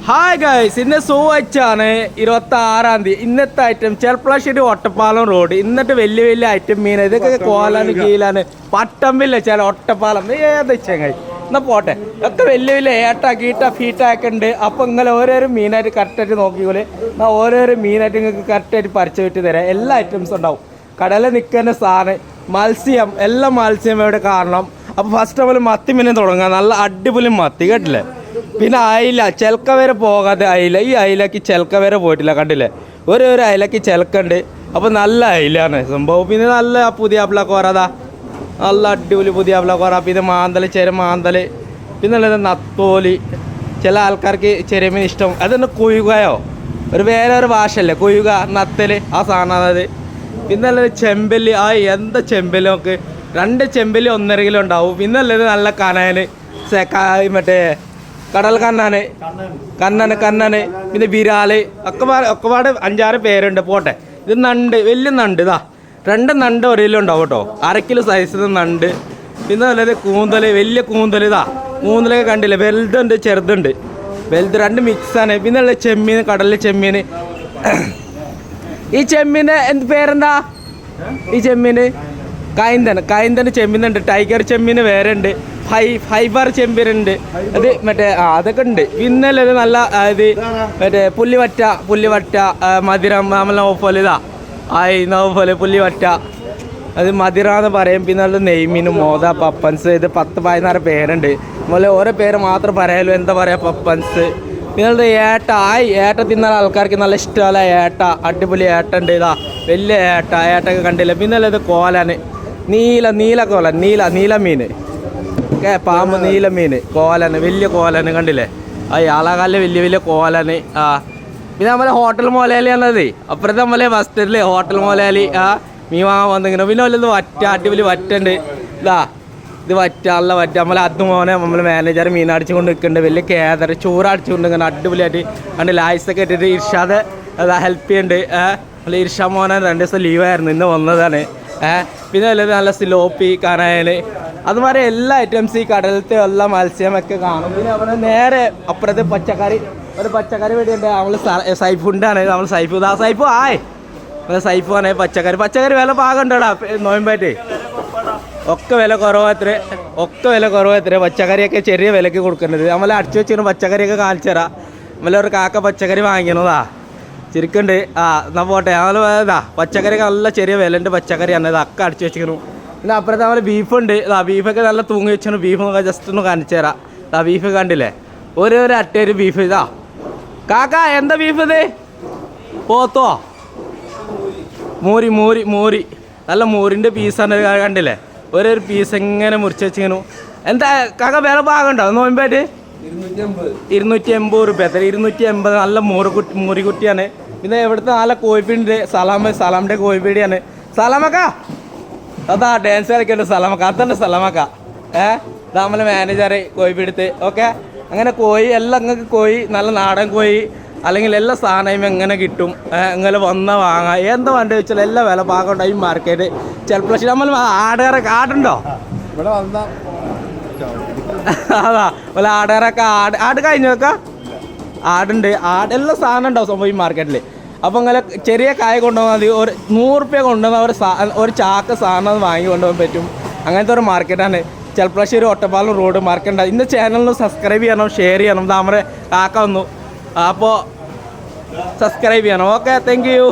Hi guys, ഇന്ന് സൂവച്ചാണ് 26-ാം തീയതി. ഇന്നത്തെ ഐറ്റം ചെർപ്പളശ്ശേരി ഒറ്റപ്പാലം റോഡ്. ഇന്നത്തെ വലിയ വലിയ ഐറ്റം മീൻ ഇതൊക്കെ കോലാണ് കീലാണ് പട്ടമ്പില്ല ചില ഒറ്റപ്പാലം ഏതെച്ചായി എന്നാ പോട്ടെ. ഒക്കെ വലിയ വലിയ ഏട്ട കീട്ട ഫീറ്റൊക്കെ ഉണ്ട്. അപ്പോൾ ഇങ്ങനെ ഓരോരോ മീനായിട്ട് കറക്റ്റായിട്ട് നോക്കിക്കോളെ. എന്നാൽ ഓരോരോ മീനായിട്ട് നിങ്ങൾക്ക് കറക്റ്റായിട്ട് പരിചയം വിട്ട് തരാം. എല്ലാ ഐറ്റംസും ഉണ്ടാവും. കടലിൽ നിൽക്കുന്ന സാധനം മത്സ്യം എല്ലാ മത്സ്യം ഇവിടെ കാണണം. അപ്പോൾ ഫസ്റ്റ് ഓഫ് ഓൾ മത്തി മീനെ തുടങ്ങാം. നല്ല അടിപൊളി മത്തി കേട്ടില്ലേ. പിന്നെ അയില ചിലക്ക വരെ പോകാതെ അയില. ഈ അയിലക്ക് ചിലക്ക വരെ പോയിട്ടില്ല കണ്ടില്ലേ. ഒരു അയിലക്ക് ചിലക്കുണ്ട്. അപ്പോൾ നല്ല അയിലാണ് സംഭവം. പിന്നെ നല്ല പുതിയ അപ്ലക്കോറതാ നല്ല അടിപൊളി പുതിയ അപ്ലക്കോറ. പിന്നെ മാന്തൽ ചെറിയ മാന്തൽ. പിന്നെ ഉള്ളത് നത്തോലി. ചില ആൾക്കാർക്ക് ചെറിയ മീൻ ഇഷ്ടം. അതെന്നെ കൊയ്യുകയോ വേറെ ഒരു ഭാഷയല്ലേ കൊയ്യുക നത്തൽ ആ സാധനം അത്. പിന്നെ ഉള്ളത് ചെമ്പല്ലി. എന്താ ചെമ്പല്ലൊക്കെ 2 ചെമ്പല്ലി 1.5 കിലോ ഉണ്ടാവും. പിന്നെ ഉള്ളത് നല്ല കനാന് മറ്റേ കടൽ കണ്ണന് പിന്നെ വിരാല് ഒക്കെപാട് 5-6 പേരുണ്ട്. പോട്ടെ. ഇത് നണ്ട് വലിയ നണ്ട്. 2 നണ്ട് 1 കിലോ ഉണ്ടാവും കേട്ടോ. 1/2 കിലോ സൈസ് നണ്ട്. പിന്നെ നല്ലത് കൂന്തൽ വലിയ കൂന്തൽ. കൂന്തലൊക്കെ കണ്ടില്ലേ. വലുതുണ്ട് ചെറുതുണ്ട്. വലുത് 2 മിക്സാണ്. പിന്നെ ഉള്ള ചെമ്മീൻ കടലിലെ ചെമ്മീൻ. ഈ ചെമ്മീൻ്റെ എന്ത് പേരെന്താ? ഈ ചെമ്മീന് കായന്തന് ചെമ്മീനുണ്ട്. ടൈഗർ ചെമ്മീൻ വേറെ ഉണ്ട്. ഫൈബർ ചെമ്പീനുണ്ട്. അത് മറ്റേ അതൊക്കെ ഉണ്ട്. പിന്നല്ലേ നല്ല ഇത് മറ്റേ പുല്ലിവറ്റ മധുരം പോലെ പോലെ പുല്ലിവറ്റ അത് മധുര എന്ന് പറയും. പിന്നെ ഉള്ളത് നെയ്മീൻ മോത പപ്പൻസ്. ഇത് 10-16 പേരുണ്ട്. അതുപോലെ ഓരോ പേര് മാത്രം പറയാലോ. എന്താ പറയുക പപ്പൻസ്. പിന്നെ ഉള്ളത് ഏട്ട തിന്നാൻ ആൾക്കാർക്ക് നല്ല ഇഷ്ടമല്ല. അടിപൊളി ഏട്ട ഉണ്ട്. വലിയ ഏട്ടൊക്കെ കണ്ടില്ല. പിന്നെ ഉള്ളത് കോലന് നീല കോലൻ നീല മീൻ പാമ്പ് നീല മീൻ കോലന് വലിയ കോലന് കണ്ടില്ലേ. ആളാകാലിലെ വലിയ കോലന്. പിന്നെ നമ്മളെ ഹോട്ടൽ മൊലയാലി എന്നത് അപ്പുറത്തെ നമ്മളെ ബസ്റ്ററിൽ ഹോട്ടൽ മൊലയാലി മീൻ വാങ്ങാൻ വന്നിങ്ങനെ. പിന്നെ വല്ലത് അടിപൊളി വറ്റുണ്ട്. ഇത് നല്ല വറ്റ. നമ്മളെ അതുമോനെ നമ്മളെ മാനേജർ മീൻ അടിച്ചു കൊണ്ട് നിൽക്കുന്നുണ്ട്. വലിയ കേദർ ചോറടിച്ചു കൊണ്ട് ഇങ്ങനെ അടിപൊളിയായിട്ട് കണ്ടില്ല. ഐസൊക്കെ ഇട്ടിട്ട് ഇർഷാദ് ഹെൽപ്പ് ചെയ്യുന്നുണ്ട്. നമ്മൾ ഇർഷാ മോനെ 2 ദിവസം ലീവായിരുന്നു. ഇന്ന് വന്നതാണ്. പിന്നെ വല്ലത് നല്ല സിലോപ്പി കനായന് അതുമാതിരി എല്ലാ ഐറ്റംസ് ഈ കടലത്തെ എല്ലാ മത്സ്യമൊക്കെ കാണും. പിന്നെ അവിടെ നേരെ അപ്പുറത്ത് പച്ചക്കറി വേണ്ടിയുണ്ട്. നമ്മൾ സൈഫുണ്ടാണ്. നമ്മൾ സൈഫു സൈഫാണ്. പച്ചക്കറി വില പാകണ്ടോടാ നോയമ്പായിട്ട്. ഒക്കെ വില കുറവത്രേ. പച്ചക്കറിയൊക്കെ ചെറിയ വിലക്ക് കൊടുക്കുന്നത്. നമ്മൾ അടിച്ചു വെച്ചിരുന്ന പച്ചക്കറിയൊക്കെ കാണിച്ചു തരാം. നമ്മളൊരു കാക്ക പച്ചക്കറി വാങ്ങിക്കണതാ ചിരിക്കുന്നുണ്ട്. എന്നാ പോട്ടെ. നമ്മൾ പച്ചക്കറി നല്ല ചെറിയ വിലൻ്റെ പച്ചക്കറിയാണ്. ഇതൊക്കെ അടിച്ചു വെച്ചിരിക്കുന്നു. പിന്നെ അപ്പുറത്ത് നമ്മൾ ബീഫുണ്ട്. ബീഫൊക്കെ നല്ല തൂങ്ങി വെച്ചാണ്. ബീഫ് നോക്കാൻ ജസ്റ്റ് ഒന്ന് കാണിച്ചു തരാം. ബീഫ് കണ്ടില്ലേ. ഒരു അട്ടയൊരു ബീഫ്. കാക്ക എന്താ ബീഫ് ഇത്? പോത്തോ? മൂരി നല്ല മൂരിൻ്റെ പീസാണ് കണ്ടില്ലേ. ഒരു പീസ് എങ്ങനെ മുറിച്ച് വെച്ചിങ്ങനെ. എന്താ കാക്ക വില പാകണ്ടോ നോമ്പായിട്ട്? 280 രൂപ. 280 നല്ല മൂരിക്കുട്ടിയാണ്. പിന്നെ ഇവിടുത്തെ നല്ല കോഴിപ്പീടിൻ്റെ സലാമിൻ്റെ കോഴിപ്പീടിയാണ്. സലാമക്ക ഡാൻസ് കളിക്കേണ്ട സലാമക്ക. അതാണ് സലാമക്ക. നമ്മളെ മാനേജർ കോഴിപ്പീടുത്ത്. ഓക്കെ. അങ്ങനെ കോഴി എല്ലാം നിങ്ങൾക്ക് കോഴി നല്ല നാടൻ കോഴി അല്ലെങ്കിൽ എല്ലാ സാധനവും എങ്ങനെ കിട്ടും. ഇങ്ങനെ വന്ന് വാങ്ങാം. എന്താ വേണ്ട വെച്ചാൽ എല്ലാ വില പാകമുണ്ടോ ഈ മാർക്കറ്റ്. ചിലപ്പോൾ നമ്മൾ ആടുണ്ടോ ഇവിടെ വന്ന പോലെ ആട് കഴിഞ്ഞു വെക്കാം. ആടുണ്ട്. എല്ലാ സാധനം ഉണ്ടാവും സംഭവം ഈ മാർക്കറ്റിൽ. അപ്പോൾ ഇങ്ങനെ ചെറിയ കായ കൊണ്ടുപോകാൻ മതി. ഒരു 100 രൂപ കൊണ്ടുവന്നാൽ ഒരു ചാക്ക് സാധനം വാങ്ങി കൊണ്ടുപോകാൻ പറ്റും. അങ്ങനത്തെ ഒരു മാർക്കറ്റാണ് ചെർപ്പളശ്ശേരി ഒറ്റപ്പാലം റോഡ് മാർക്കറ്റ്. ഇന്ന് ചാനലിന് സബ്സ്ക്രൈബ് ചെയ്യണം, ഷെയർ ചെയ്യണം. നമ്മുടെ കാക്ക വന്നു. അപ്പോൾ സബ്സ്ക്രൈബ് ചെയ്യണം. Okay, thank you.